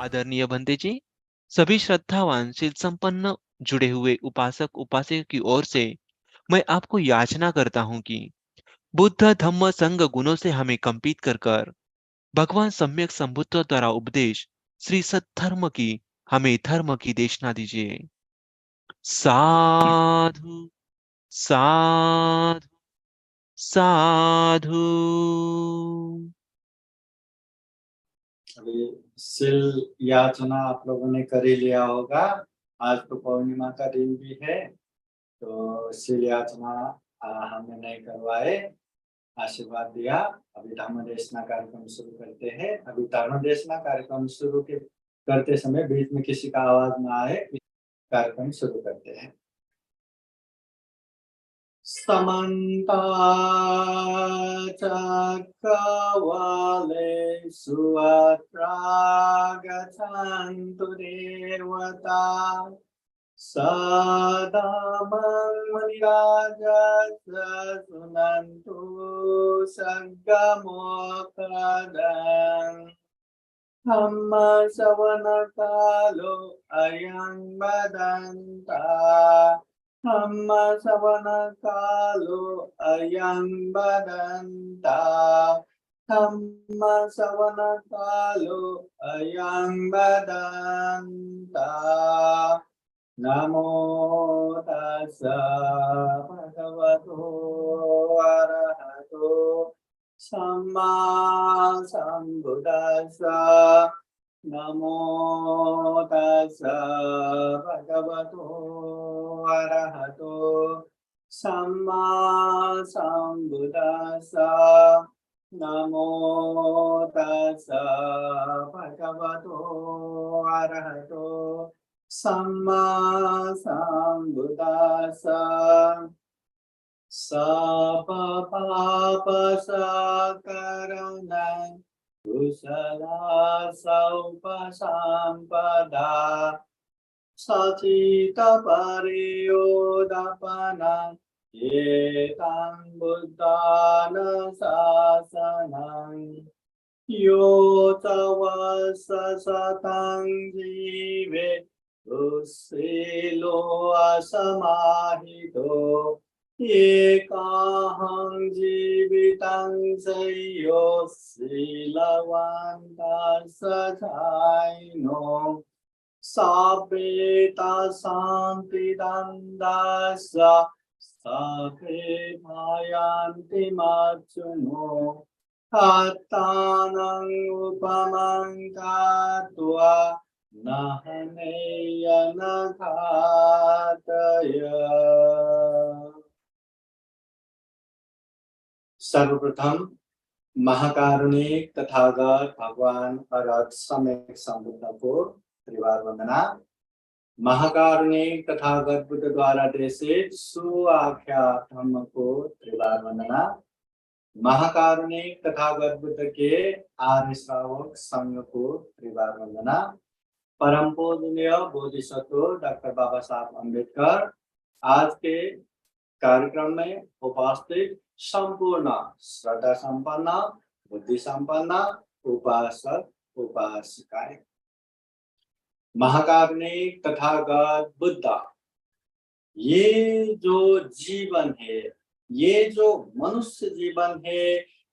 आदरणीय बंदे जी, सभी श्रद्धावान शील संपन्न जुड़े हुए उपासक उपासिका की ओर से मैं आपको याचना करता हूँ कि बुद्ध धम्म संघ गुणों से हमें कंपित कर भगवान सम्यक संबुद्ध द्वारा उपदेश श्री सत्धर्म की हमें धर्म की देशना दीजिए। साधु साधु साधु। अभी सिल याचना आप लोगों ने कर ही लिया होगा। आज तो पूर्णिमा का दिन भी है, तो सिल याचना हमने नहीं करवाए, आशीर्वाद दिया। अभी धर्म देशना कार्यक्रम शुरू करते हैं। अभी धर्म देशना कार्यक्रम शुरू करते समय बीच में किसी का आवाज ना आए, कार्यक्रम शुरू करते हैं। समन्ता चक्रवालेषु अत्रा गच्छन्तु देवता सदा मन्मनिराजस्य शृण्वन्तु सद्गमोक्तम् धम्मश्रवणकालो अयं वदन्ता धम्मश्रवणकालो अयं वदन्ता धम्मश्रवणकालो अयं वदन्ता नमो तस्स भगवतो अरहतो सम्मा सम्बुद्दस्स नमो तस्स भगवतो अरहतो सम्मा सम्बुद्दस्स नमो तस्स भगवतो अरहतो सम्मा सम्बुद्दस्स सब पाप सकरुणा कुशला सौपसंपदा सचित परियोदपना एतं बुद्धान शासनं यो च वत्सशतं जीवे दुःशीलो असमाहितो एकाहं जीवितं शय्यो शीलवन्तः सापेता शान्तिदन्दस्य सखे भयान्ति मच्युनो हतानं उपमं कृत्वा नहनेय न घातय। सर्वप्रथम महाकारुणिक तथागत भगवान अरहत सम्यक संबुद्ध को त्रिवार वंदना। महाकारुणिक तथागत बुद्ध द्वारा देशित सुआख्या धम्म को त्रिवार वंदना। महाकारुणिक तथागत बुद्ध के आर्य श्रावक संघ को त्रिवार वंदना। परम पूजनीय बोधिसत्व डॉक्टर बाबा साहब अम्बेडकर आज के कार्यक्रम में उपस्थित संपूर्ण श्रद्धा संपन्न बुद्धि संपन्न उपासक उपासिकाएं, महाकारुणिक तथागत बुद्ध, ये जो जीवन है, ये जो मनुष्य जीवन है,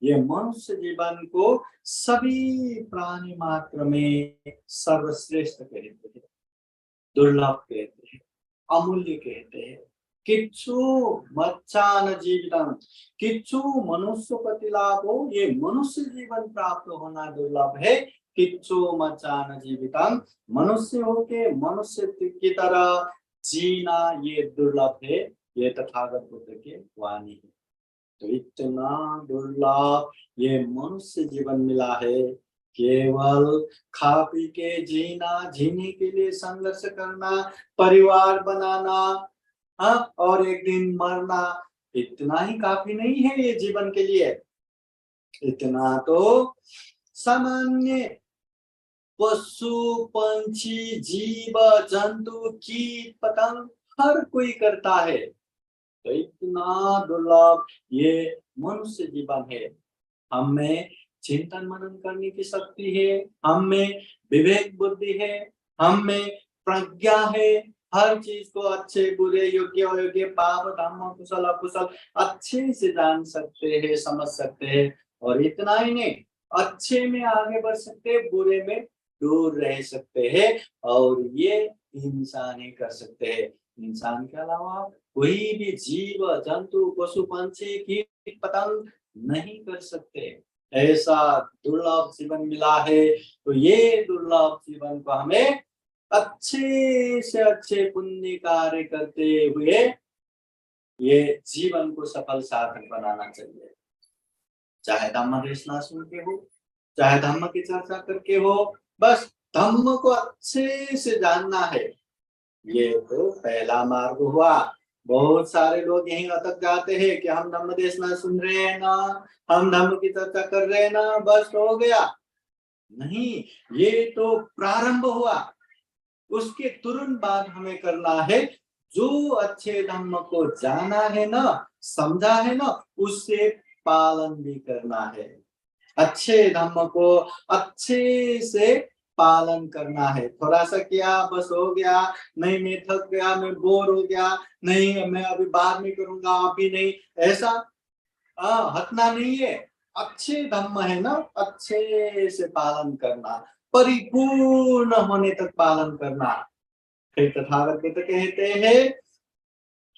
ये मनुष्य जीवन को सभी प्राणी मात्र में सर्वश्रेष्ठ कहते हैं, दुर्लभ कहते हैं, अमूल्य कहते हैं। किच्छु मच्चान जीवितम, किच्छु मनुष्य प्रतिलाभो, ये मनुष्य जीवन प्राप्त होना दुर्लभ है। किच्छु मच्चान जीवितम, मनुष्य होके मनुष्य की तरह जीना ये दुर्लभ है। ये तथागत बुद्ध के वाणी है। तो इतना दुर्लभ ये मनुष्य जीवन मिला है। केवल खा पी के जीना, जीने के लिए संघर्ष करना, परिवार बनाना, और एक दिन मरना, इतना ही काफी नहीं है ये जीवन के लिए। इतना तो सामान्य पशु पंछी जीव जंतु कीट पतंग हर कोई करता है। तो इतना दुर्लभ ये मनुष्य जीवन है। हमें चिंतन मनन करने की शक्ति है, हम में विवेक बुद्धि है, हम में प्रज्ञा है। हर चीज को अच्छे बुरे योग्य अयोग्य पाप धर्म कुशल अकुशल अच्छे से जान सकते हैं, समझ सकते हैं। और इतना ही नहीं, अच्छे में आगे बढ़ सकते हैं, बुरे में दूर रह सकते हैं। और ये इंसान ही कर सकते हैं। इंसान के अलावा कोई भी जीव जंतु पशु पंछी कीट पतंग नहीं कर सकते। ऐसा दुर्लभ जीवन मिला है, तो ये दुर्लभ जीवन को हमें अच्छे से अच्छे पुण्य कार्य करते हुए ये जीवन को सफल सार्थक बनाना चाहिए। चाहे धम्म देशना सुन के हो, चाहे धम्म की चर्चा करके हो, बस धम्म को अच्छे से जानना है। ये तो पहला मार्ग हुआ। बहुत सारे लोग यहीं अटक जाते हैं कि हम धम्म देशना सुन रहे हैं ना, हम धम्म की चर्चा कर रहे हैं ना, बस हो गया। नहीं, ये तो प्रारंभ हुआ। उसके तुरंत बाद हमें करना है, जो अच्छे धम्म को जाना है ना, समझा है ना, उससे पालन भी करना है। अच्छे धम्म को अच्छे से पालन करना है। थोड़ा सा किया बस हो गया, नहीं मैं थक गया, मैं बोर हो गया, नहीं मैं अभी बाद में करूंगा, अभी नहीं, ऐसा हटना नहीं है। अच्छे धम्म है ना, अच्छे से पालन करना, परिपूर्ण होने तक पालन करना। फिर तथागत तो कहते हैं,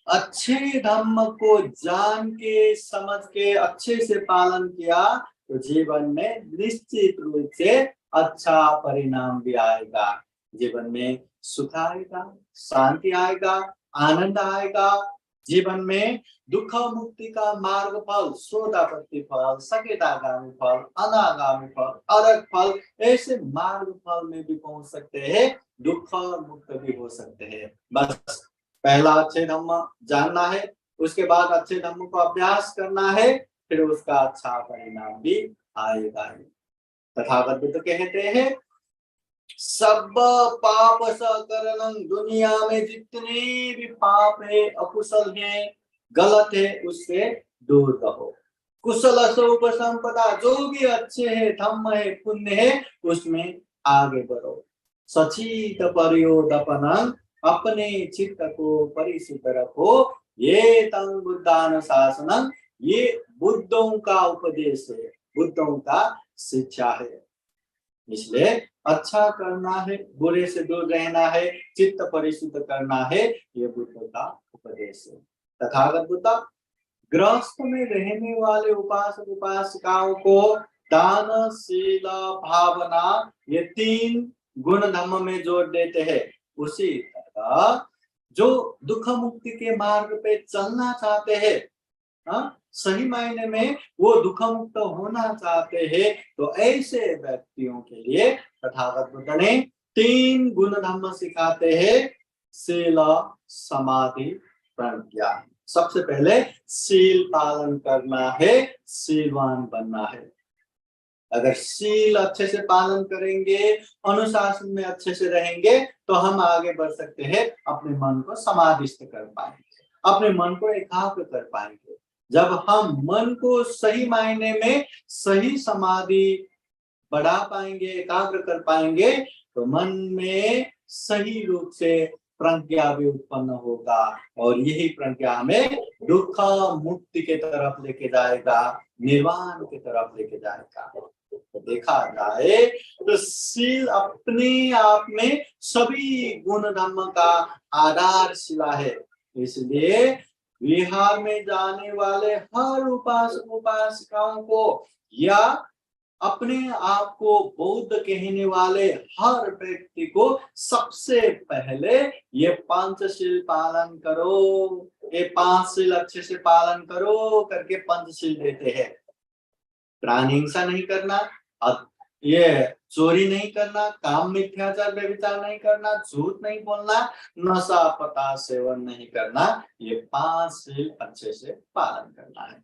अच्छे धम्म को जान के समझ के अच्छे से पालन किया तो जीवन में निश्चित रूप से अच्छा परिणाम भी आएगा। जीवन में सुख आएगा, शांति आएगा, आनंद आएगा। जीवन में दुख मुक्ति का मार्ग फल, सोदापत्ति फल, सकेतागामी फल, अनागामी फल, अरग फल, ऐसे मार्ग फल में भी पहुंच सकते हैं, दुख मुक्त भी हो सकते हैं। बस पहला अच्छे धम्म जानना है, उसके बाद अच्छे धम्म को अभ्यास करना है, फिर उसका अच्छा परिणाम भी आएगा। तथागत बुद्ध कहते हैं, सब पाप सकरणं, दुनिया में जितने भी पाप है, अकुशल है, गलत है, उससे दूर रहो। कुशल उपसंपदा, जो भी अच्छे है, धम्म है, पुण्य है, उसमें आगे बढ़ो। सचित परियोदपनं, अपने चित्त को परिशुद्ध रखो। ये तंग बुद्धानुशासनं, ये बुद्धों का उपदेश है, बुद्धों का शिक्षा है। इसलिए अच्छा करना है, बुरे से दूर रहना है, चित्त परिशुद्ध करना है, ये बुद्ध का उपदेश है। तथागत बुद्ध गृहस्थ में रहने वाले उपासक उपासिकाओं को दान शील भावना, ये तीन गुण धम्म में जोड़ देते हैं। उसी तरह जो दुख मुक्ति के मार्ग पे चलना चाहते हैं, सही मायने में वो दुख मुक्त होना चाहते हैं, तो ऐसे व्यक्तियों के लिए तथागत बुद्ध ने तीन गुण धम्म सिखाते हैं, शील समाधि प्रज्ञा। सबसे पहले शील पालन करना है, शीलवान बनना है। अगर शील अच्छे से पालन करेंगे, अनुशासन में अच्छे से रहेंगे, तो हम आगे बढ़ सकते हैं, अपने मन को समाधिस्थ कर पाएंगे, अपने मन को एकाग्र कर पाएंगे। जब हम मन को सही मायने में सही समाधि बढ़ा पाएंगे, एकाग्र कर पाएंगे, तो मन में सही रूप से प्रज्ञा भी उत्पन्न होगा, और यही प्रज्ञा हमें दुख मुक्ति के तरफ लेके जाएगा, निर्वाण की तरफ लेके जाएगा। तो देखा जाए तो शील अपने आप में सभी गुण धर्म का आधारशिला है। इसलिए विहार में जाने वाले हर उपासक उपासिकाओं को, या अपने आप को बौद्ध कहने वाले हर व्यक्ति को, सबसे पहले ये पंचशील पालन करो, ये 5 शील अच्छे से पालन करो करके पंचशील देते हैं। प्राणी हिंसा नहीं करना, ये चोरी नहीं करना, काम मिथ्याचार व्यभिचार नहीं करना, झूठ नहीं बोलना, नशा पता सेवन नहीं करना, ये 5 शील अच्छे से पालन करना है।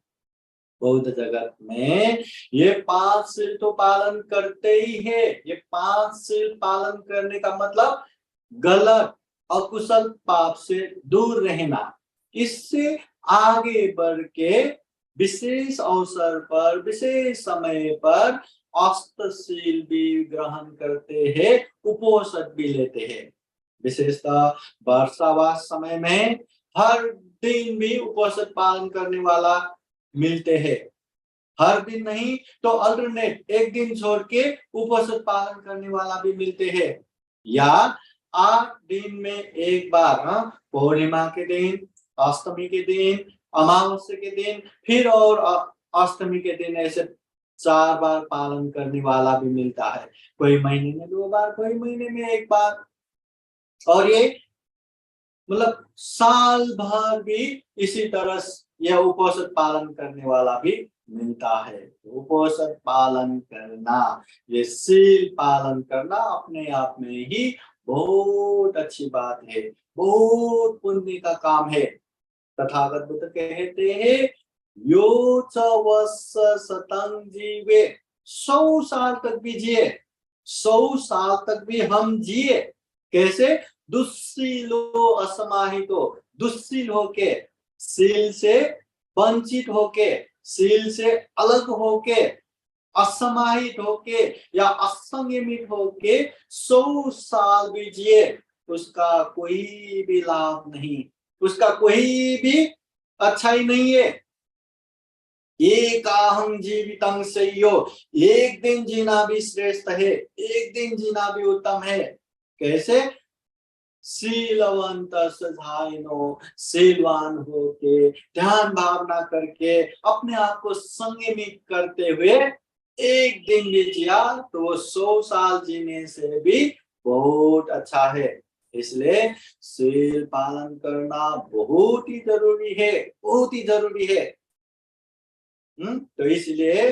बौद्ध जगत में ये 5 शील तो पालन करते ही है। ये 5 शील पालन करने का मतलब गलत अकुशल पाप से दूर रहना, इससे आगे बढ़ के विशेष अवसर पर, विशेष समय पर अष्टशील भी ग्रहण करते हैं, उपोषण भी लेते हैं। विशेषतः वर्षावास समय में हर दिन भी उपोषण पालन करने वाला मिलते हैं। हर दिन नहीं तो अल्टरनेट एक दिन छोड़ के उपोषण पालन करने वाला भी मिलते हैं। या 8 दिन में एक बार, पूर्णिमा के दिन, अष्टमी के दिन, अमावस्या के दिन, फिर और अष्टमी के दिन, ऐसे 4 बार पालन करने वाला भी मिलता है। कोई महीने में 2 बार, कोई महीने में 1 बार। और ये मतलब साल भर भी इसी तरह यह उपोषण पालन करने वाला भी मिलता है। उपोषण पालन करना, ये शील पालन करना अपने आप में ही बहुत अच्छी बात है, बहुत पुण्य का काम है। तथागत बुद्ध कहते हैं, यो च वत्स शतं जीवे, 100 साल तक भी जिए, 100 साल तक भी हम जिए। कैसे? दुस्सीलो असमाहितो, दुस्सील होके, सील से वंचित होके, सील से अलग होके, असमाहित होके या असंयमित होके 100 साल भी जिए, उसका कोई भी लाभ नहीं, उसका कोई भी अच्छाई नहीं है। एकाहं जीवितं श्रेयो, एक दिन जीना भी श्रेष्ठ है, एक दिन जीना भी उत्तम है। कैसे? शीलवंत सधाइनो, शीलवान होके, ध्यान भावना करके, अपने आप को संयमित करते हुए एक दिन भी जिया तो वो 100 साल जीने से भी बहुत अच्छा है। इसलिए शील पालन करना बहुत ही जरूरी है, बहुत ही जरूरी है। तो इसलिए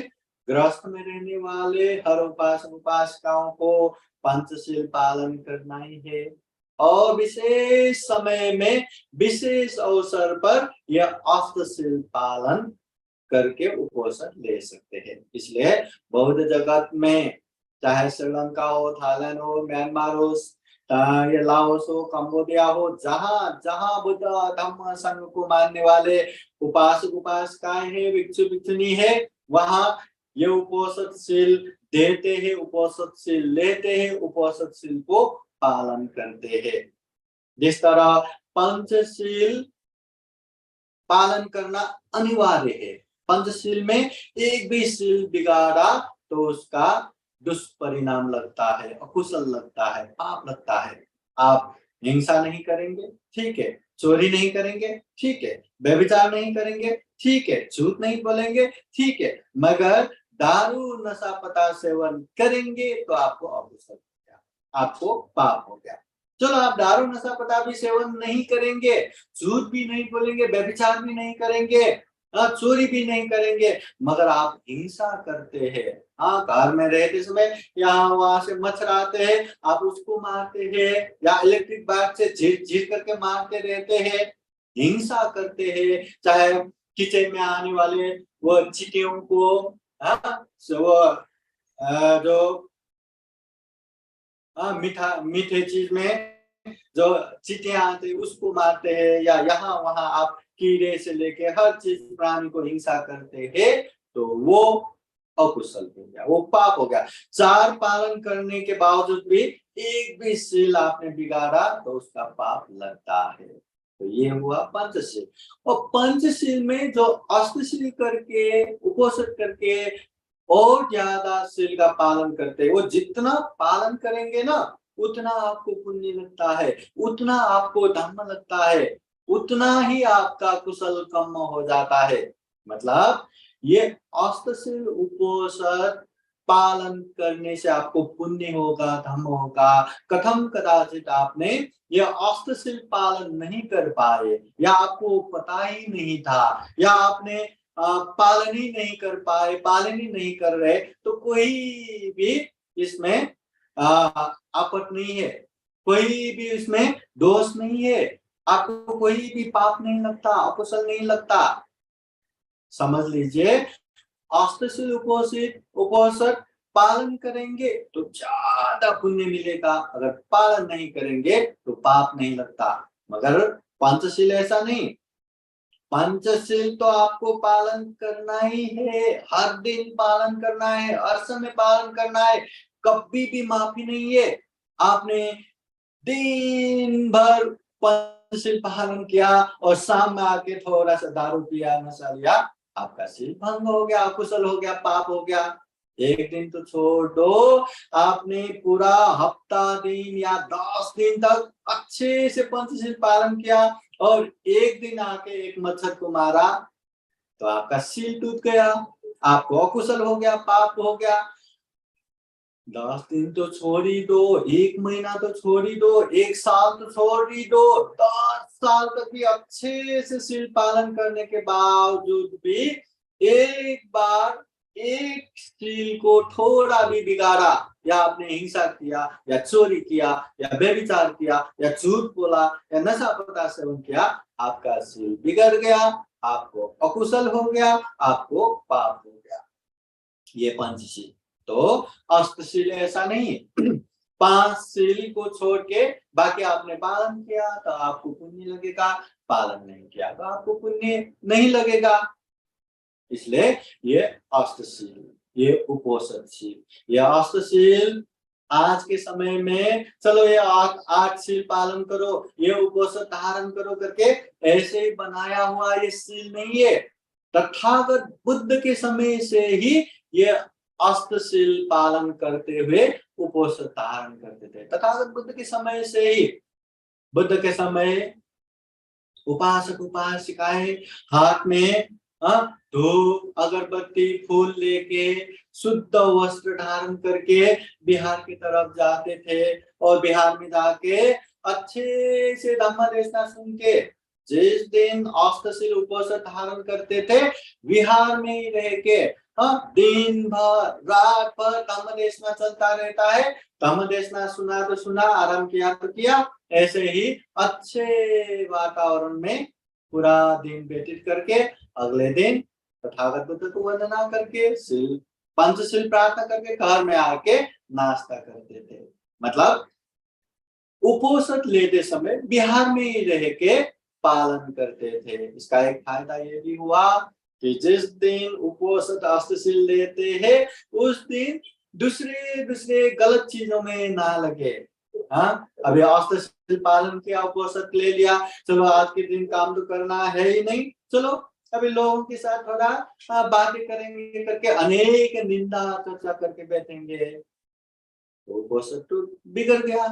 गृहस्थ में रहने वाले हर उपासक उपासिकाओं को पंचशील पालन करना ही है। और विशेष समय में, विशेष अवसर पर यह अष्टशील पालन करके उपोषण ले सकते हैं। इसलिए बौद्ध जगत में, चाहे श्रीलंका हो, थाईलैंड हो, म्यांमार हो, या लाओस हो, कंबोडिया हो, जहां जहां बुद्ध धम्म संघ को मानने वाले उपासक उपासिकाएं हैं, भिक्षु भिक्षुनी है, वहां ये उपोषणशील देते हैं, उपोषणशील लेते हैं, उपोषणशील को पालन करते हैं। जिस तरह पंचशील पालन करना अनिवार्य है, पंचशील में एक भी शील बिगाड़ा तो उसका दुष्परिणाम लगता है, अकुशल लगता है, पाप लगता है। आप हिंसा नहीं करेंगे, ठीक है, चोरी नहीं करेंगे, ठीक है, व्यभिचार नहीं करेंगे, ठीक है, झूठ नहीं बोलेंगे, ठीक है, मगर दारू नशा पता सेवन करेंगे तो आपको अकुशल हो गया, आपको पाप हो गया। चलो, आप दारू नशा पता भी सेवन नहीं करेंगे, झूठ भी नहीं बोलेंगे, व्यभिचार भी नहीं करेंगे, चोरी भी नहीं करेंगे, मगर आप हिंसा करते हैं। हाँ, घर में रहते समय यहाँ वहां से मच्छर आते हैं, आप उसको मारते हैं, या इलेक्ट्रिक बात से झीर झीर करके मारते रहते हैं, हिंसा करते हैं। चाहे किचन में आने वाले वो चींटियों को, वो जो मीठे चीज में जो चींटियां आते हैं उसको मारते हैं, या यहाँ वहां आप कीड़े से लेके हर चीज प्राणी को हिंसा करते हैं, तो वो अकुशल हो गया, वो पाप हो गया। 4 पालन करने के बावजूद भी एक भी शील आपने बिगाड़ा तो उसका पाप लगता है। तो ये हुआ पंचशील। और पंचशील में जो अष्टशील करके, उपोषण करके और ज्यादा शील का पालन करते हैं, वो जितना पालन करेंगे ना, उतना आपको पुण्य लगता है, उतना आपको धर्म लगता है, उतना ही आपका कुशल कम हो जाता है। मतलब ये अष्टशील उपोषण पालन करने से आपको पुण्य होगा, धर्म होगा। कथम कदाचित आपने ये अष्टशील पालन नहीं कर पाए, या आपको पता ही नहीं था, या आपने पालन ही नहीं कर पाए, पालन ही नहीं कर रहे, तो कोई भी इसमें आपत्ति नहीं है, कोई भी इसमें दोष नहीं है, आपको कोई भी पाप नहीं लगता, अकुशल नहीं लगता। समझ लीजिए, अष्टशील उपोषण पालन करेंगे तो ज्यादा पुण्य मिलेगा, अगर पालन नहीं करेंगे तो पाप नहीं लगता। मगर पंचशील ऐसा नहीं, पंचशील तो आपको पालन करना ही है, हर दिन पालन करना है, हर समय पालन करना है, कभी भी माफी नहीं है। आपने दिन भर पंचशील पालन किया और शाम में आके थोड़ा सा दारू पिया, नशा लिया, आपका शील भंग हो गया, अकुशल हो गया, पाप हो गया। एक दिन तो छोड़ दो, आपने पूरा हफ्ता दिन या 10 दिन तक अच्छे से पंचशील पालन किया और एक दिन आके एक मच्छर को मारा, तो आपका शील टूट गया, आपको अकुशल हो गया, पाप हो गया। 10 दिन तो छोड़ ही दो, 1 महीना तो छोड़ ही दो, 1 साल तो छोड़ ही दो, 10 साल तक भी अच्छे से शील पालन करने के बावजूद भी एक बार एक शील को थोड़ा भी बिगाड़ा, या आपने हिंसा किया, या चोरी किया, या व्यभिचार किया, या झूठ बोला, या नशा पदार्थ सेवन किया, आपका शील बिगड़ गया, आपको अकुशल हो गया, आपको पाप हो गया। ये पंचशील। तो अष्टशील ऐसा नहीं है। 5 शील को छोड़ के बाकी आपने पालन किया तो आपको पुण्य लगेगा, पालन नहीं किया तो आपको पुण्य नहीं लगेगा। इसलिए ये अष्टशील, ये उपोषणशील, ये अष्टशील आज के समय में चलो ये 8 शील पालन करो, ये उपोषण धारण करो करके ऐसे ही बनाया हुआ ये शील नहीं है। तथागत बुद्ध के समय से ही ये अष्टशील पालन करते हुए उपोषण धारण करते थे। तथागत बुद्ध के समय से ही, बुद्ध के समय उपासक उपासिकाएं हाथ में धूप अगरबत्ती फूल लेके शुद्ध वस्त्र धारण करके बिहार की तरफ जाते थे और बिहार में जाके अच्छे से धम्म देशना सुन के, जिस दिन अष्टशील उपोषण धारण करते थे बिहार में ही रह के दिन भर रात भर धम्म देशना चलता रहता है। धम्म देशना सुना तो सुना, आराम किया तो किया, ऐसे ही अच्छे वातावरण में पूरा दिन व्यतीत करके अगले दिन तथागत बुद्ध को वंदना करके शील पंचशील प्रार्थना करके घर में आके नाश्ता करते थे। मतलब उपोषण लेते समय बिहार में ही रह के पालन करते थे। इसका एक फायदा ये भी हुआ कि जिस दिन उपोषण अष्टशील लेते हैं उस दिन दूसरे दूसरे गलत चीजों में ना लगे। अभी अष्टशील पालन किया, उपोषण ले लिया, चलो आज के दिन काम तो करना है ही नहीं, चलो अभी लोगों के साथ थोड़ा बातें करेंगे करके अनेक निंदा चर्चा करके बैठेंगे, तो उपोषण तो बिगड़ गया।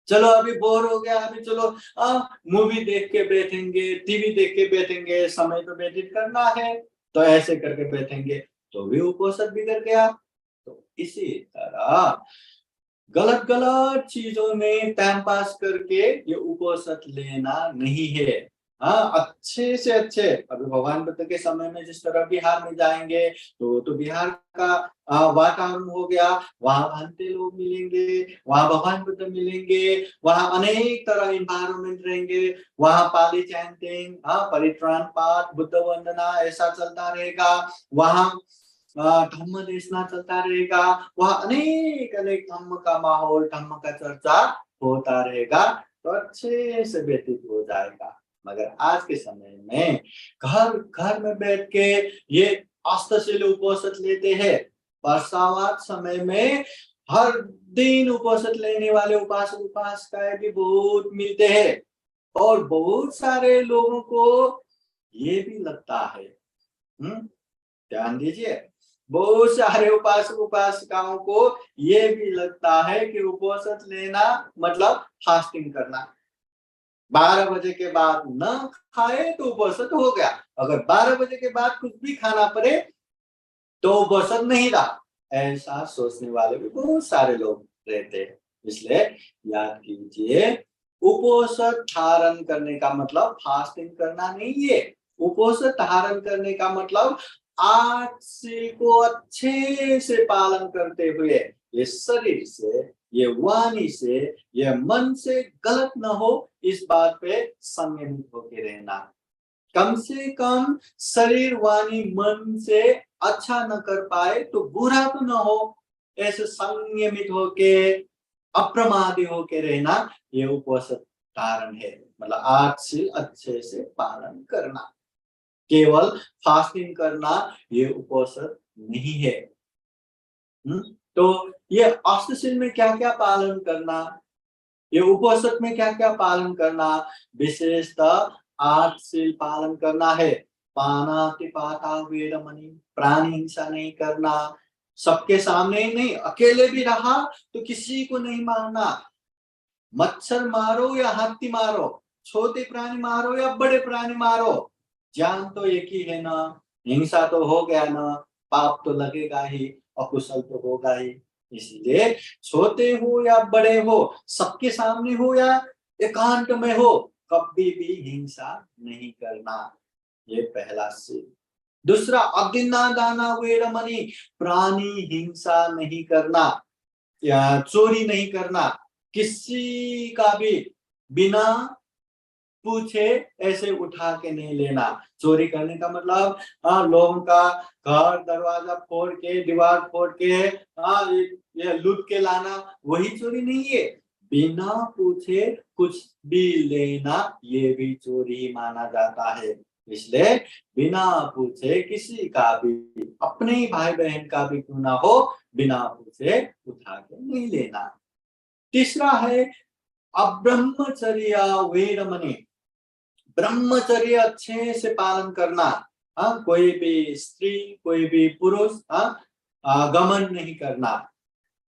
चलो अभी बोर हो गया, अभी चलो मूवी देख के बैठेंगे, टीवी देख के बैठेंगे, समय तो व्यतीत करना है, तो ऐसे करके बैठेंगे, तो भी उपोषण बिगड़ गया। तो इसी तरह गलत गलत चीजों में टाइम पास करके ये उपोषण लेना नहीं है। अच्छे से अच्छे, अभी भगवान बुद्ध के समय में जिस तरह बिहार में जाएंगे तो बिहार का वातावरण हो गया, वहां भंते लोग मिलेंगे, वहां भगवान बुद्ध मिलेंगे, वहां अनेक तरह इन्वायरमेंट रहेंगे, वहां पाली चैंटिंग, परित्राण पाठ, बुद्ध वंदना ऐसा चलता रहेगा, वहां धम्म देशना चलता रहेगा, वहां अनेक अनेक धम्म का माहौल, धम्म का चर्चा होता रहेगा, तो अच्छे से व्यतीत हो जाएगा। मगर आज के समय में घर घर में बैठ के ये अष्टशील उपोषण लेते हैं। वर्षावात समय में हर दिन उपोषण लेने वाले उपासक उपासिकाएं भी बहुत मिलते हैं और बहुत सारे लोगों को ये भी लगता है, ध्यान दीजिए, बहुत सारे उपासक उपासिकाओं को ये भी लगता है कि उपोषण लेना मतलब फास्टिंग करना। 12 बजे के बाद न खाए तो उपोषण हो गया, अगर 12 बजे के बाद कुछ भी खाना पड़े तो उपोषण नहीं रहा, ऐसा सोचने वाले भी बहुत सारे लोग रहते हैं। इसलिए याद कीजिए, उपोषण धारण करने का मतलब फास्टिंग करना नहीं है। उपोषण धारण करने का मतलब 8 शील को अच्छे से पालन करते हुए ये शरीर से, ये वाणी से, ये मन से गलत न हो, इस बात पे संयमित होके रहना। कम से कम शरीर वाणी मन से अच्छा न कर पाए तो बुरा तो न हो, ऐसे संयमित होके अप्रमादी होके रहना, ये उपोषण धारण है। मतलब 8 शील अच्छे से पालन करना। केवल फास्टिंग करना ये उपोषण नहीं है। तो ये अष्टशील में क्या क्या पालन करना, ये उपोषण में क्या क्या पालन करना, विशेषतः 8 शील पालन करना है। पानातिपाता वेरमणि, प्राणी हिंसा नहीं करना, सबके सामने ही नहीं, अकेले भी रहा तो किसी को नहीं मारना, मच्छर मारो या हाथी मारो, छोटे प्राणी मारो या बड़े प्राणी मारो, जान तो एक ही है ना, हिंसा तो हो गया ना, पाप तो लगेगा ही, अकुशल तो होगा ही। इसलिए छोटे हो या बड़े हो, सबके सामने हो या एकांत में हो, कभी भी हिंसा नहीं करना, ये पहला सील। दूसरा, अदिन्ना दाना वेरमणि, प्राणी हिंसा नहीं करना या चोरी नहीं करना, किसी का भी बिना पूछे ऐसे उठा के नहीं लेना। चोरी करने का मतलब लोगों का घर दरवाजा फोड़ के, दीवार फोड़ के ये लूट के लाना, वही चोरी नहीं है। बिना पूछे कुछ भी लेना, ये भी चोरी ही माना जाता है। इसलिए बिना पूछे किसी का भी, अपने ही भाई बहन का भी क्यों ना हो, बिना पूछे उठा के नहीं लेना। तीसरा है अब्रह्मचर्य वेरमणि, ब्रह्मचर्य अच्छे से पालन करना। कोई भी स्त्री, कोई भी पुरुष गमन नहीं करना,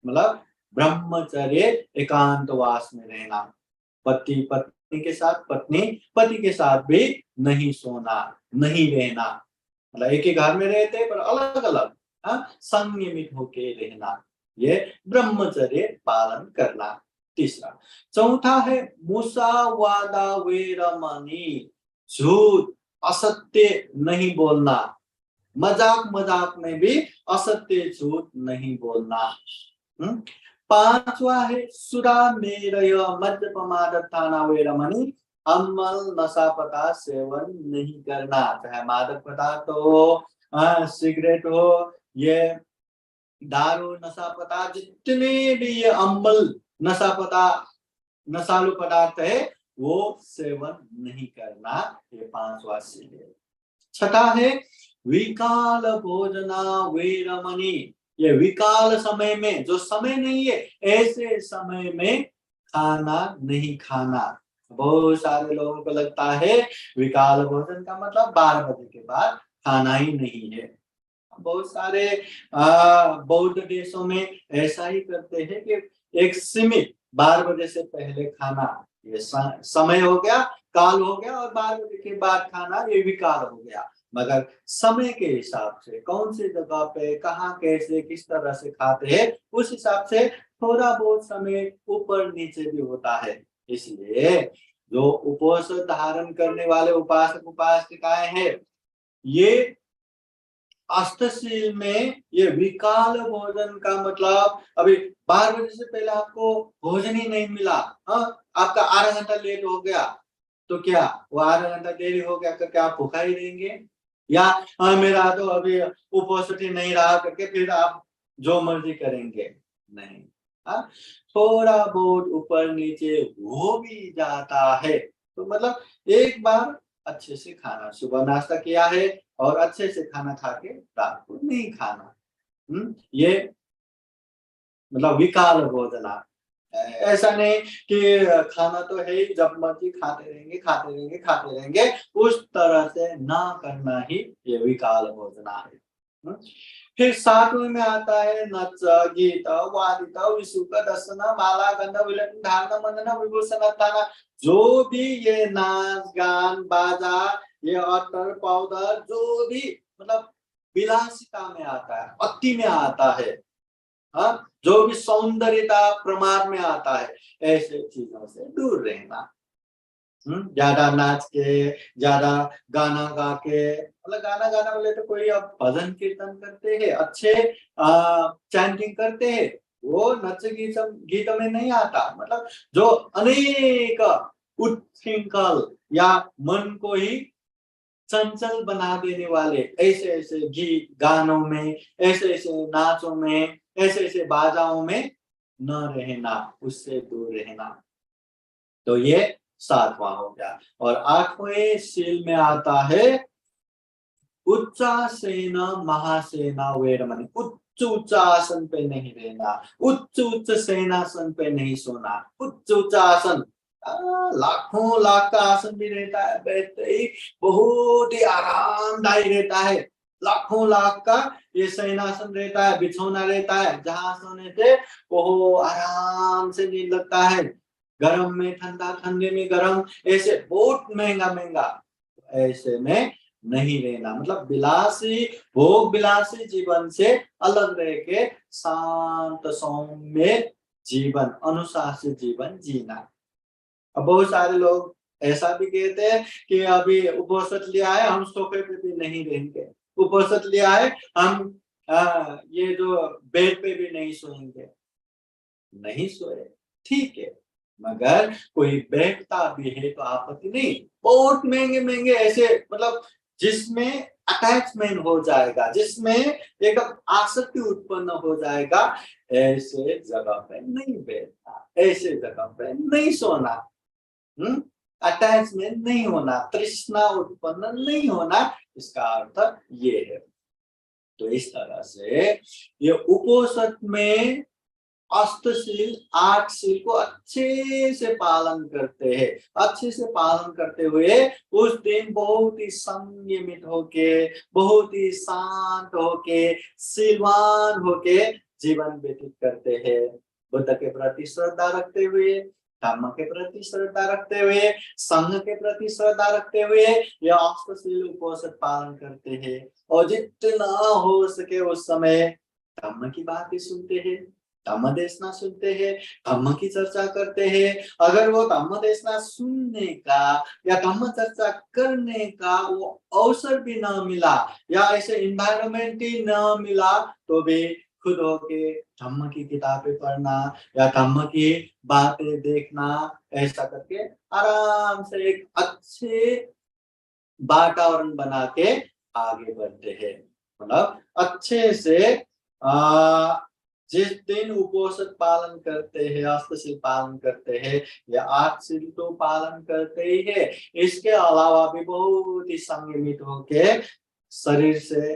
मतलब ब्रह्मचर्य, एकांतवास में रहना। पति पत्नी के साथ, पत्नी पति के साथ भी नहीं सोना, नहीं रहना, मतलब एक ही घर में रहते पर अलग अलग संयमित होके रहना, ये ब्रह्मचर्य पालन करना। तीसरा। चौथा है मुसावादा वेरमणि, झूठ, असत्य नहीं बोलना, मजाक मजाक में भी असत्य झूठ नहीं बोलना। पांचवा है सुरा मेरय मद्यपमादत्थाना वेरमणि, अम्ल नशा पदार्थ सेवन नहीं करना, चाहे मादक पदार्थ हो, सिगरेट हो, ये दारू, नशा पदार्थ, जितने भी ये अम्ल नशा पदार्थ, नशालु पदार्थ है, वो सेवन नहीं करना, ये पांचवा सील है। छठा है विकाल भोजना वेरमणि, ये विकाल समय में, जो समय नहीं है ऐसे समय में खाना नहीं खाना। बहुत सारे लोगों को लगता है विकाल भोजन का मतलब 12 बजे के बाद खाना ही नहीं है। बहुत सारे बौद्ध देशों में ऐसा ही करते हैं कि एक सीमित 12 बजे से पहले खाना, ये समय हो गया, काल हो गया, और 12 बजे के बाद खाना, ये विकाल हो गया। मगर समय के हिसाब से कौन सी जगह पे कहाँ कैसे किस तरह से खाते हैं, उस हिसाब से थोड़ा बहुत समय ऊपर नीचे भी होता है। इसलिए जो उपवास धारण करने वाले उपासक उपासिकाएं हैं, ये अष्टशील में ये विकाल भोजन का मतलब, अभी 12 बजे से पहले आपको भोजन ही नहीं मिला, आपका आधा घंटा लेट हो गया, तो क्या वो आधा घंटा देरी हो गया तो क्या आप भूखा ही रहेंगे, या मेरा तो अभी उपवास नहीं रहा करके फिर आप जो मर्जी करेंगे? नहीं। थोड़ा बहुत ऊपर नीचे हो भी जाता है, तो मतलब एक बार अच्छे से खाना, सुबह नाश्ता किया है और अच्छे से खाना खा के रात को नहीं खाना, ये मतलब विकाल भोजना। ऐसा नहीं कि खाना तो है ही, जब मर्जी खाते रहेंगे खाते रहेंगे खाते रहेंगे, उस तरह से ना करना ही ये विकाल भोजना है। फिर 7वें में आता है नच गीत वादित विसुक दर्शन माला गंध विलटन धारण मंडन विभूषण थाना, जो भी ये नाच गान बाजा, ये अतर पाउडर, जो भी मतलब विलासिता में आता है, अति में आता है, जो भी सौंदर्यता प्रमाण में आता है, ऐसे चीजों से दूर रहना। ज्यादा नाच के, ज्यादा गाना गा के, मतलब गाना गाना बोले तो कोई अब भजन कीर्तन करते हैं, अच्छे चैंटिंग करते हैं, वो नच गीत में नहीं आता। मतलब जो अनेक उच्छृंखल या मन को ही चंचल बना देने वाले ऐसे ऐसे गीत गानों में, ऐसे ऐसे नाचों में, ऐसे ऐसे बाजाओं में न रहना, उससे दूर रहना। तो ये 7वां हो गया। और 8वें सील में आता है उच्चासेन महासेना वेरमणि, उच्च उच्च आसन पे नहीं रहना, उच्च उच्च सेनासन पे नहीं सोना। उच्च उच्च आसन, लाखों लाख का आसन भी रहता है, बैठते ही बहुत ही आरामदायी रहता है। लाखों लाख का ये शयनासन रहता है, बिछौना रहता है, जहां सोने से वो आराम से नींद लगता है। गर्म में ठंडा, ठंडे में गर्म, ऐसे बहुत महंगा महंगा, ऐसे में नहीं रहना। मतलब विलासी, भोग विलासी जीवन से अलग रह के शांत सौम्य जीवन, अनुशासित जीवन जीना। अब बहुत सारे लोग ऐसा भी कहते हैं कि अभी उपवास लिया है, हम सोफे पे भी नहीं रहेंगे, उपवास लिया है, हम ये जो बेड पे भी नहीं सोएंगे। नहीं सोए, ठीक है, मगर कोई बैठता भी है तो आपत्ति नहीं। बहुत महंगे महंगे ऐसे, मतलब जिसमें अटैचमेंट हो जाएगा, जिसमें एक आसक्ति उत्पन्न हो जाएगा, ऐसे जगह पे नहीं बैठना, ऐसे जगह पे नहीं सोना। अटैचमेंट नहीं होना, तृष्णा उत्पन्न नहीं होना, इसका अर्थ ये है। तो इस तरह से ये उपोषण में अष्टशील, 8 शील को अच्छे से पालन करते हैं। अच्छे से पालन करते हुए उस दिन बहुत ही संयमित होके, बहुत ही शांत होके, शीलवान होके जीवन व्यतीत करते हैं। बुद्ध के प्रति श्रद्धा रखते हुए, धर्म के प्रति श्रद्धा रखते हुए, संघ के प्रति श्रद्धा रखते हुए ये अष्टशील उपवास पालन करते हैं। और जितना हो सके उस समय धर्म की बातें सुनते हैं, धम्म देशना सुनते हैं, धम्म की चर्चा करते हैं। अगर वो धम्म देशना सुनने का या धम्म चर्चा करने का वो अवसर भी न मिला, या ऐसे इन्वायरमेंट ही न मिला, तो भी खुद होके धम्म की किताबें पढ़ना या धम्म की बातें देखना, ऐसा करके आराम से एक अच्छे वातावरण बना के आगे बढ़ते हैं। मतलब अच्छे से जिस दिन उपवास पालन करते हैं, अष्टशील पालन करते हैं, या 8 शील तो पालन करते ही है, इसके अलावा भी बहुत ही संयमित होके शरीर से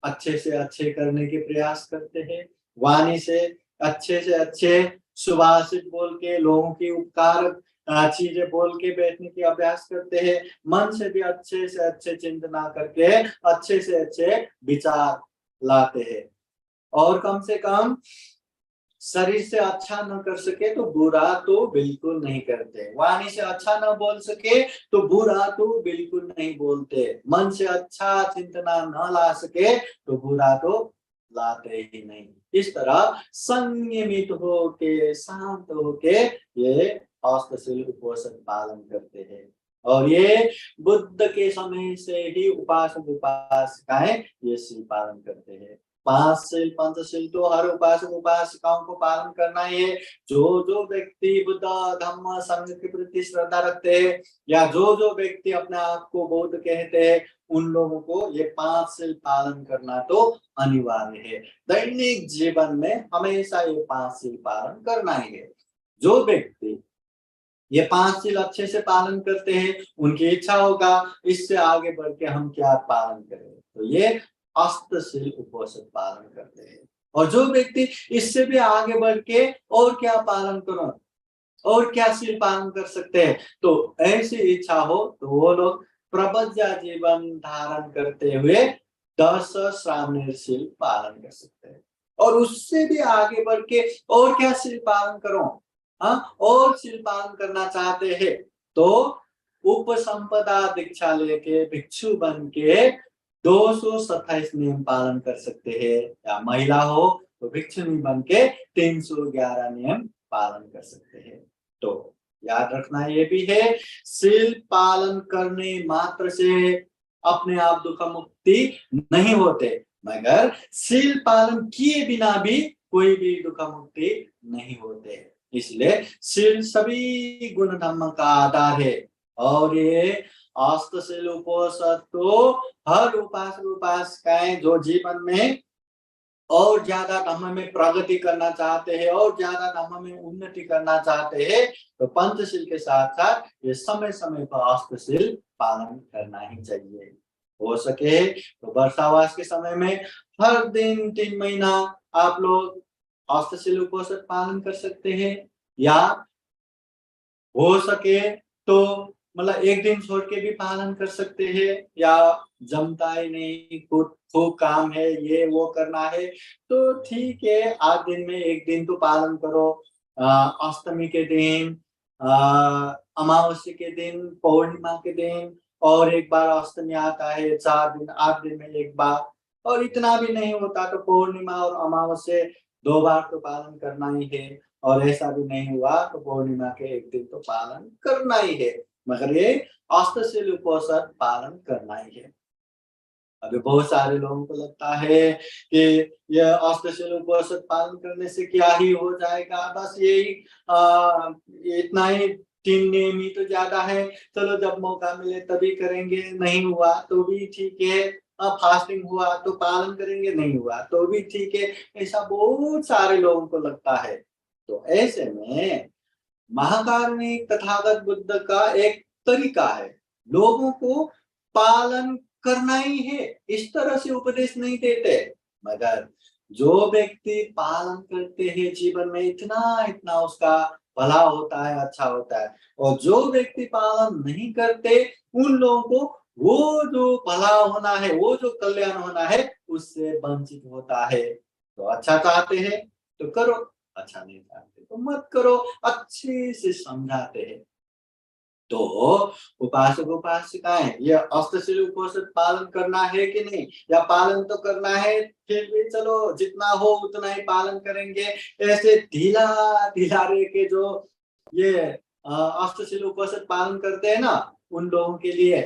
अच्छे करने के प्रयास करते हैं। वाणी से अच्छे सुभाषित बोल के, लोगों की उपकार चीजें बोल के बैठने की अभ्यास करते हैं। मन से भी अच्छे से अच्छे चिंतना करके अच्छे से अच्छे विचार लाते हैं। और कम से कम शरीर से अच्छा न कर सके तो बुरा तो बिल्कुल नहीं करते। वाणी से अच्छा न बोल सके तो बुरा तो बिल्कुल नहीं बोलते। मन से अच्छा चिंतना न ला सके तो बुरा तो लाते ही नहीं। इस तरह संयमित होके, शांत होके ये अष्टशील उपवास पालन करते हैं। और ये बुद्ध के समय से ही उपासक उपासिकाएं ये शील पालन करते हैं। 5 शील, पंचशील तो हर उपासक उपासिकाओं को पालन करना ही है। जो जो व्यक्ति बुद्ध धम्म संघ के प्रति श्रद्धा रखते हैं, या जो जो व्यक्ति अपने आप को बौद्ध कहते हैं, उन लोगों को ये 5 शील पालन करना तो अनिवार्य है। दैनिक जीवन में हमेशा ये 5 शील पालन करना ही है। जो व्यक्ति ये 5 शील अच्छे से पालन करते हैं, उनकी इच्छा होगा इससे आगे बढ़ के हम क्या पालन करें, तो ये अष्टशील उपवास पालन करते हैं। और जो व्यक्ति इससे भी आगे बढ़ के और क्या पालन करूं, और क्या शील पालन कर सकते हैं, तो ऐसी इच्छा हो तो वो लोग प्रबज्जा जीवन धारण करते हुए 10 श्रामणीर शील पालन कर सकते हैं। और उससे भी आगे बढ़ के और क्या शील पालन करो, और शील पालन करना चाहते हैं तो उपसंपदा दीक्षा लेके भिक्षु बन के 227 नियम पालन कर सकते हैं। या महिला हो तो भिक्षुनी बन के 311 नियम पालन कर सकते हैं। तो याद रखना ये भी है, शील पालन करने मात्र से अपने आप दुख मुक्ति नहीं होते, मगर शील पालन किए बिना भी कोई भी दुख मुक्ति नहीं होते। इसलिए शील सभी गुण धर्म का आधार है। और ये अष्टशील उपवास तो हर उपासक उपासिकाएं जो जीवन में और ज्यादा धर्म में प्रगति करना चाहते हैं, और ज्यादा धर्म में उन्नति करना चाहते हैं, तो पंचशील के साथ साथ ये समय समय पर अष्टशील पालन करना ही चाहिए। हो सके तो वर्षावास के समय में हर दिन 3 महीना आप लोग अष्टशिल उपवास पालन कर सकते हैं, या हो सके तो मतलब एक दिन छोड़ के भी पालन कर सकते हैं, या जमता ही नहीं, खूब खूब काम है, ये वो करना है, तो ठीक है 8 दिन में एक दिन तो पालन करो। अष्टमी के दिन, अमावस्या के दिन, पौर्णिमा के दिन, और एक बार अष्टमी आता है 4 दिन, 8 दिन में एक बार, और इतना भी नहीं होता तो पूर्णिमा और अमावस्या 2 बार तो पालन करना ही है, और ऐसा भी नहीं हुआ तो पूर्णिमा के एक दिन तो पालन करना ही है, मगर ये अष्टशिल उपवास पालन करना ही है। अभी बहुत सारे लोगों को लगता है कि यह अष्टशिल उपवास पालन करने से क्या ही हो जाएगा, बस यही इतना ही 3 नियम ही तो ज्यादा है, चलो जब मौका मिले तभी करेंगे, नहीं हुआ तो भी ठीक है, फास्टिंग हुआ तो पालन करेंगे, नहीं हुआ तो भी ठीक है, ऐसा बहुत सारे लोगों को लगता है। तो ऐसे में महाकारुणिक तथागत बुद्ध का एक तरीका है, लोगों को पालन करना ही है, इस तरह से उपदेश नहीं देते, मगर जो व्यक्ति पालन करते हैं जीवन में इतना इतना उसका भला होता है, अच्छा होता है, और जो व्यक्ति पालन नहीं करते उन लोगों को वो जो भला होना है, वो जो कल्याण होना है, उससे वंचित होता है। तो अच्छा चाहते हैं तो करो, अच्छा नहीं चाहते तो मत करो, अच्छे से समझाते हैं। तो उपासक उपासिकाएं ये अष्टशिल उपवास पालन करना है कि नहीं, या पालन तो करना है फिर भी चलो जितना हो उतना ही पालन करेंगे, ऐसे ढीला ढीला रह के जो ये अष्टशिल उपवास पालन करते हैं ना, उन लोगों के लिए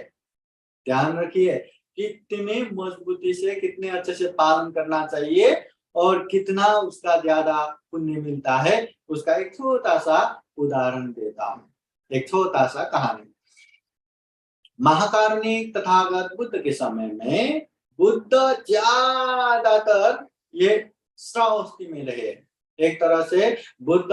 ध्यान रखिए कितने मजबूती से, कितने अच्छे से पालन करना चाहिए, और कितना उसका ज्यादा पुण्य मिलता है, उसका एक छोटा सा उदाहरण देता हूँ, एक छोटा सा कहानी। महाकारुणिक तथागत बुद्ध के समय में बुद्ध ज्यादातर ये श्रावस्ती में रहे। एक तरह से बुद्ध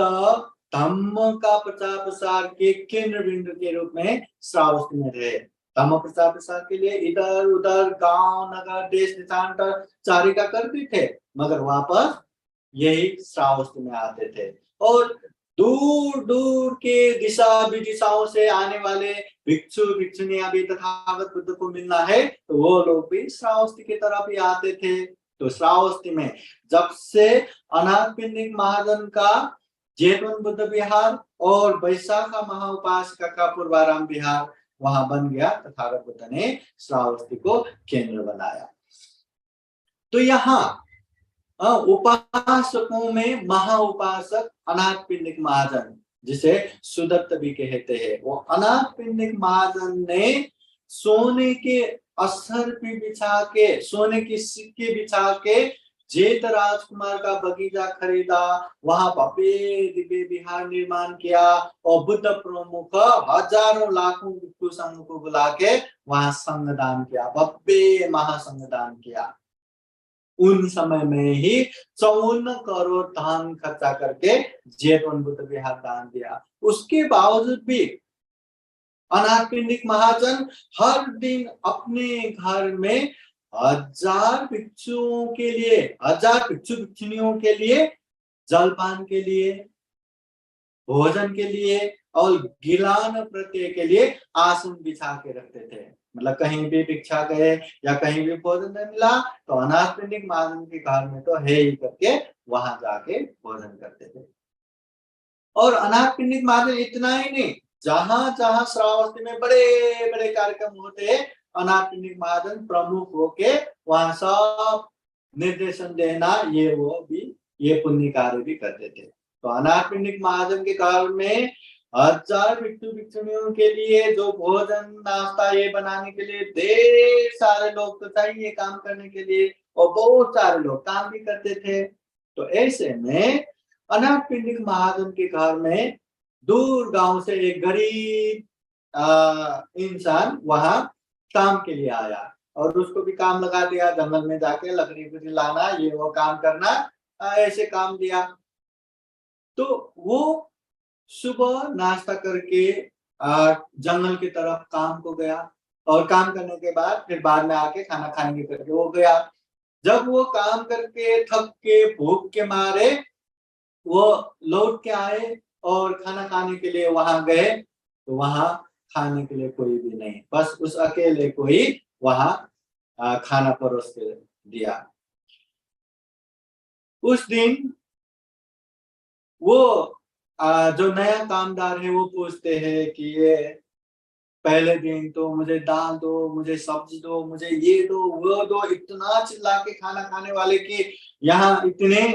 धम्म का प्रचार प्रसार के केंद्र बिंदु के रूप में श्रावस्ती में रहे। धम्म प्रचार प्रसार के लिए इधर उधर गांव नगर देश देशांतर चारिका करते थे, मगर वापस यही श्रावस्ती में आते थे, और दूर दूर के दिशा विदिशाओं से आने वाले भिक्षु भिक्षुनियां भी तथागत बुद्ध को मिलना है तो वो लोग भी श्रावस्ती की तरफ ही आते थे। तो श्रावस्ती में जब से अनाथपिंडिक महाजन का जेतवन बुद्ध विहार और वैशाखा महाउपासिका का पूर्वाराम विहार वहां बन गया, तथागत बुद्ध ने श्रावस्ती को केंद्र बनाया। तो यहाँ उपासकों में महाउपासक अनाथपिंडिक महाजन, जिसे सुदत्त भी कहते हैं, वो अनाथपिंडिक महाजन ने सोने के अस्तर पे बिछा के, सोने की सिक्के बिछा के जेठ राजकुमार का बगीचा खरीदा, वहां भव्य दिव्य विहार निर्माण किया, और बुद्ध प्रमुख हजारों लाखों भिक्षु संघ को बुला के वहां संघदान किया, भव्य महासंघदान किया। उन समय में ही 54 करोड़ धन खर्चा करके जेतवन बुद्ध विहार दान दिया। उसके बावजूद भी अनाथपिंडिक महाजन हर दिन अपने घर में 1000 भिक्षुओं के लिए, 1000 भिक्षु भिक्षुनियों के लिए जलपान के लिए, भोजन के लिए और गिलान प्रत्यय के लिए आसन बिछा के रखते थे। मतलब कहीं भी भिक्षा गए या कहीं भी भोजन नहीं मिला तो अनाथपिंडिक महाजन के घर में तो है ही करके वहां जाके भोजन करते थे। और अनाथपिंडिक महाजन इतना ही नहीं, जहां जहां श्रावस्ती में बड़े बड़े कार्यक्रम होते अनाथपिंडिक महाजन प्रमुख होके वहां सब निर्देशन देना, ये वो भी ये पुण्य कार्य भी करते थे। तो अनाथपिंडिक महाजन के घर में 1000 भिक्षु भिक्षुणियों के लिए जो भोजन नाश्ता ये बनाने के लिए ढेर सारे लोग तो चाहिए काम करने के लिए, और बहुत सारे लोग काम भी करते थे। तो ऐसे में अनाथपिंडिक महाजन के घर में दूर गांव से एक गरीब इंसान वहां काम के लिए आया, और उसको भी काम लगा दिया, जंगल में जाके लकड़ी लाना, ये वो काम करना, ऐसे काम दिया। तो वो सुबह नाश्ता करके जंगल की तरफ काम को गया, और काम करने के बाद फिर बाद में आके खाना खाएंगे करके वो गया। जब वो काम करके थक के भूख के मारे वो लौट के आए और खाना खाने के लिए वहां गए, तो वहां खाने के लिए कोई भी नहीं, बस उस अकेले को ही वहां खाना परोस के दिया। उस दिन वो जो नया कामदार है वो पूछते हैं कि ये पहले दिन तो मुझे दाल दो, मुझे सब्जी दो, मुझे ये दो वो दो, इतना चिल्ला के खाना खाने वाले कि यहाँ इतने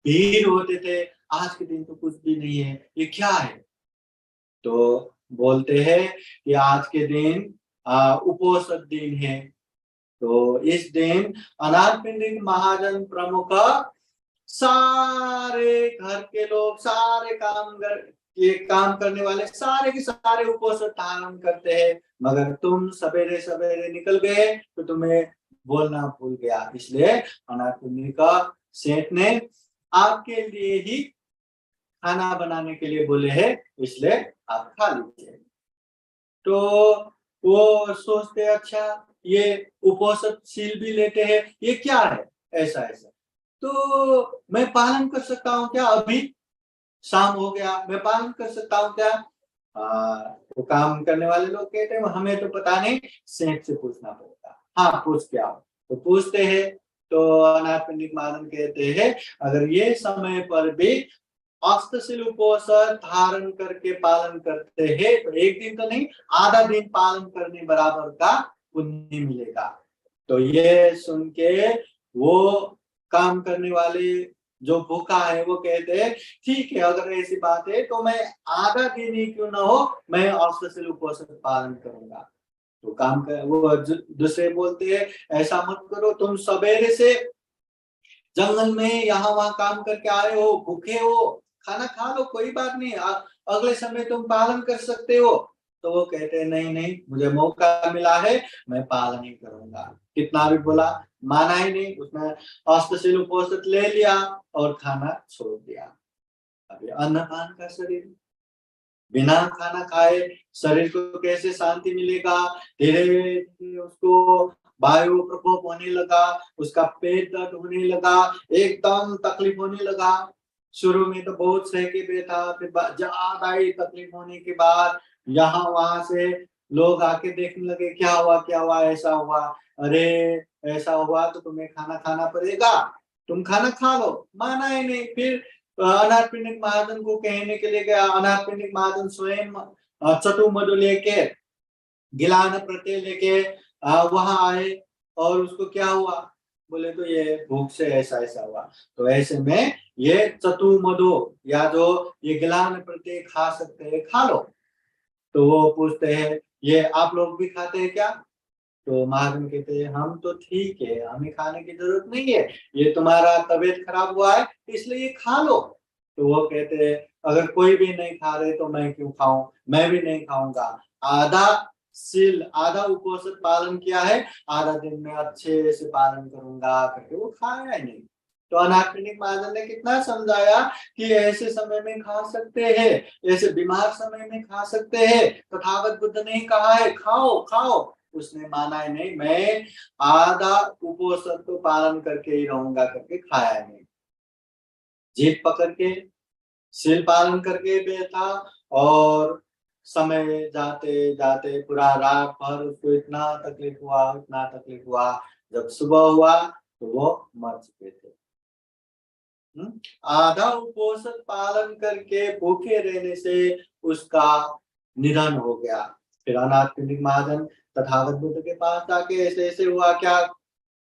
भीड़ होते थे। आज के दिन तो कुछ भी नहीं है, ये क्या है? तो बोलते हैं कि आज के दिन उपोषद दिन है। तो इस दिन अनाथपिंडिक महाजन प्रमुख सारे घर के लोग, सारे ये काम करने वाले सारे के सारे उपवास धारण करते हैं, मगर तुम सवेरे सवेरे निकल गए तो तुम्हें बोलना भूल गया, इसलिए अनाथपिंडिक का सेठ ने आपके लिए ही खाना बनाने के लिए बोले हैं, इसलिए आप खा लीजिए। तो वो सोचते अच्छा ये उपोषणशील भी लेते हैं, ये क्या है ऐसा ऐसा, तो मैं पालन कर सकता हूँ क्या? अभी शाम हो गया, मैं पालन कर सकता हूँ क्या? वो काम करने वाले लोग कहते हैं हमें तो पता नहीं, सेठ से पूछना पड़ेगा। हाँ पूछ के आओ। तो पूछते हैं, तो अनाथ पंडित महाजन कहते हैं अगर ये समय पर भी अष्टशील उपवास धारण करके पालन करते हैं तो एक दिन तो नहीं, आधा दिन पालन करने बराबर का पुण्य मिलेगा। तो ये सुन के वो काम करने वाले जो भूखा है वो कहते हैं ठीक है, अगर ऐसी बात है तो मैं आधा दिन ही क्यों ना हो, मैं अष्टशील उपवास पालन करूंगा। तो काम कर वो दूसरे बोलते हैं ऐसा मत करो, तुम सवेरे से जंगल में यहाँ वहां काम करके आए हो, भूखे हो, खाना खा लो, कोई बात नहीं, अगले समय तुम पालन कर सकते हो। तो वो कहते हैं नहीं नहीं, मुझे मौका मिला है, मैं पालन ही करूंगा। कितना भी बोला, माना ही नहीं, उसने अष्टशील उपवास ले लिया और खाना छोड़ दिया। अभी अन्नपान का शरीर, बिना खाना खाए शरीर को कैसे शांति मिलेगा? धीरे धीरे उसको वायु प्रकोप होने लगा, उसका पेट दर्द होने लगा, एकदम तकलीफ होने लगा। शुरू में तो बहुत सह के बैठा, फिर ज्यादा ही तकलीफ होने के बाद यहाँ वहां से लोग आके देखने लगे क्या हुआ क्या हुआ, ऐसा हुआ, अरे ऐसा हुआ तो तुम्हें खाना खाना पड़ेगा, तुम खाना खा लो। माना ही नहीं, फिर अनाथ पिंडिक महाजन को कहने के लिए गया। अनाथ पिंडिक महाजन स्वयं चतुर्मधु लेके, गिलान प्रत्यय लेके वहां आए, और उसको क्या हुआ बोले तो ये भूख से ऐसा ऐसा हुआ। तो ऐसे में ये चतुर्मधु या जो ये गिलान प्रत्यय खा सकते हैं, खा लो। तो वो पूछते हैं ये आप लोग भी खाते हैं क्या? तो महाजन कहते हैं हम तो ठीक है, हमें खाने की जरूरत नहीं है, ये तुम्हारा तबीयत खराब हुआ है इसलिए ये खा लो। तो वो कहते हैं अगर कोई भी नहीं खा रहे तो मैं क्यों खाऊं, मैं भी नहीं खाऊंगा। आधा सील आधा उपवास पालन किया है, आधा दिन में अच्छे से पालन करूंगा करके वो खाया ही नहीं। तो अनाथपिंडिक महाजन ने कितना समझाया कि ऐसे समय में खा सकते हैं, ऐसे बीमार समय में खा सकते हैं, तथागत बुद्ध ने कहा है खाओ खाओ, उसने माना ही नहीं, मैं आधा उपवास तो पालन करके ही रहूंगा करके खाया नहीं। जीत पकड़ के शील पालन करके बैठा, और समय जाते जाते पूरा रात भर उसको इतना तकलीफ हुआ, इतना तकलीफ हुआ, जब सुबह हुआ तो वो मर चुके थे। आधा उपवास पालन करके भूखे रहने से उसका निधन हो गया। फिर अनाथ पिंडिक महाजन तथागत बुद्ध के पास जाके ऐसे ऐसे हुआ, क्या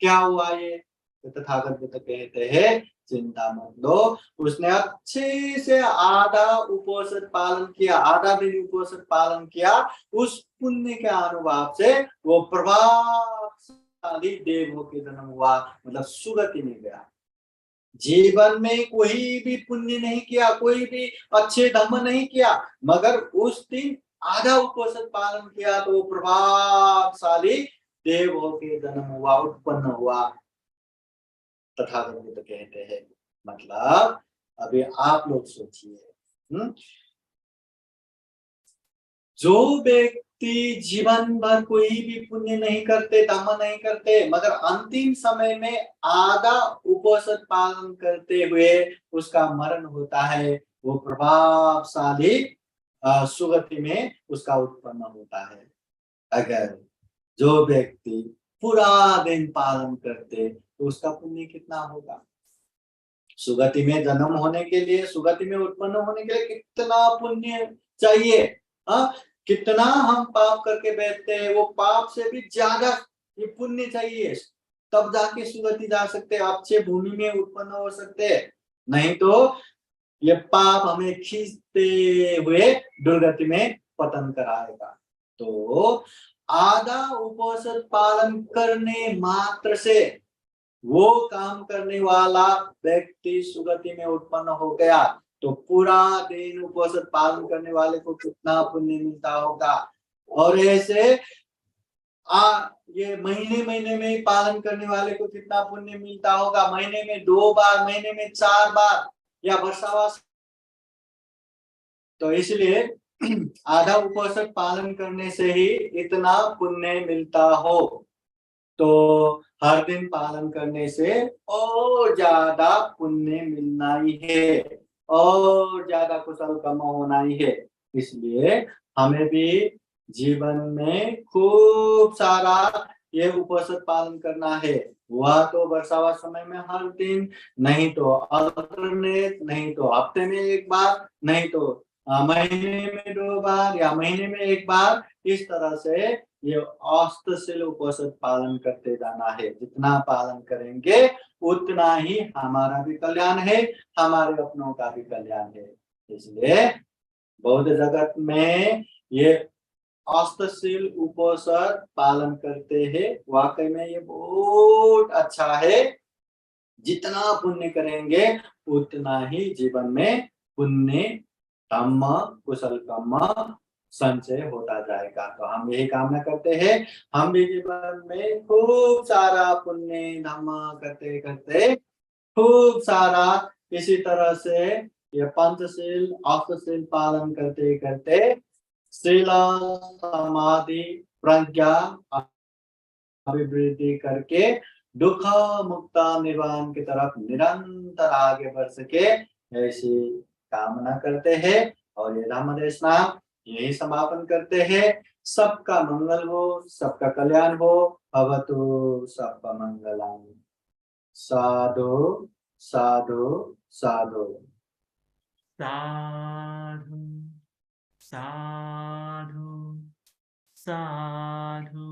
क्या हुआ ये? तो तथागत बुद्ध कहते हैं चिंता मत लो, उसने अच्छे से आधा उपवास पालन किया, आधा दिन उपवास पालन किया, उस पुण्य के अनुभाव से वो प्रभावशाली देव होके जन्म हुआ, मतलब सुगति में गया। जीवन में कोई भी पुण्य नहीं किया, कोई भी अच्छे धर्म नहीं किया, मगर उस दिन आधा उपवास पालन किया तो प्रभावशाली देव होके जन्म हुआ, उत्पन्न हुआ। तथागत बुद्ध कहते हैं, मतलब अभी आप लोग सोचिए, जो व्यक्ति व्यक्ति जीवन भर कोई भी पुण्य नहीं करते, धर्म नहीं करते, मगर अंतिम समय में आधा उपवास पालन करते हुए उसका मरण होता है, वो प्रभावशाली सुगति में उसका उत्पन्न होता है। अगर जो व्यक्ति पूरा दिन पालन करते तो उसका पुण्य कितना होगा? सुगति में जन्म होने के लिए, सुगति में उत्पन्न होने के लिए कितना पुण्य चाहिए? हाँ, कितना हम पाप करके बैठते हैं, वो पाप से भी ज्यादा ये पुण्य चाहिए, तब जाके सुगति जा सकते हैं, अच्छे भूमि में उत्पन्न हो सकते हैं। नहीं तो ये पाप हमें खींचते हुए दुर्गति में पतन कराएगा। तो आधा उपवास पालन करने मात्र से वो काम करने वाला व्यक्ति सुगति में उत्पन्न हो गया, तो पूरा दिन उपवास पालन करने वाले को कितना पुण्य मिलता होगा। और ऐसे ये महीने में पालन करने वाले को कितना पुण्य मिलता होगा। महीने में 2 बार, महीने में 4 बार या वर्षावास। तो इसलिए आधा उपवास पालन करने से ही इतना पुण्य मिलता हो, तो हर दिन पालन करने से और ज्यादा पुण्य मिलना ही है, और ज्यादा कुशल कर्म होना ही है। इसलिए हमें भी जीवन में खूब सारा ये उपवास पालन करना है। वह तो वर्षावा समय में हर दिन, नहीं तो अल्टरनेट, नहीं तो हफ्ते में 1 बार, नहीं तो महीने में 2 बार या महीने में 1 बार, इस तरह से ये अष्टशील उपवास पालन करते जाना है। जितना पालन करेंगे उतना ही हमारा भी कल्याण है, हमारे अपनों का भी कल्याण है। इसलिए बौद्ध जगत में ये अष्टशील उपवास पालन करते हैं, वाकई में ये बहुत अच्छा है। जितना पुण्य करेंगे उतना ही जीवन में पुण्य, धम्म, कुशल कर्म संचय होता जाएगा। तो हम यही कामना करते हैं, हम भी जीवन में खूब सारा पुण्य धम्म करते करते, खूब सारा इसी तरह से ये पंचशील अष्टशील पालन करते करते शील समाधि प्रज्ञा अभिवृद्धि करके दुख मुक्त निर्वाण की तरफ निरंतर आगे बढ़ सके, ऐसी कामना करते हैं। और ये धम्म देशना यही समापन करते हैं। सबका मंगल हो, सबका कल्याण हो। भवतु सबका मंगलम। साधु साधु साधु। साधु साधु साधु।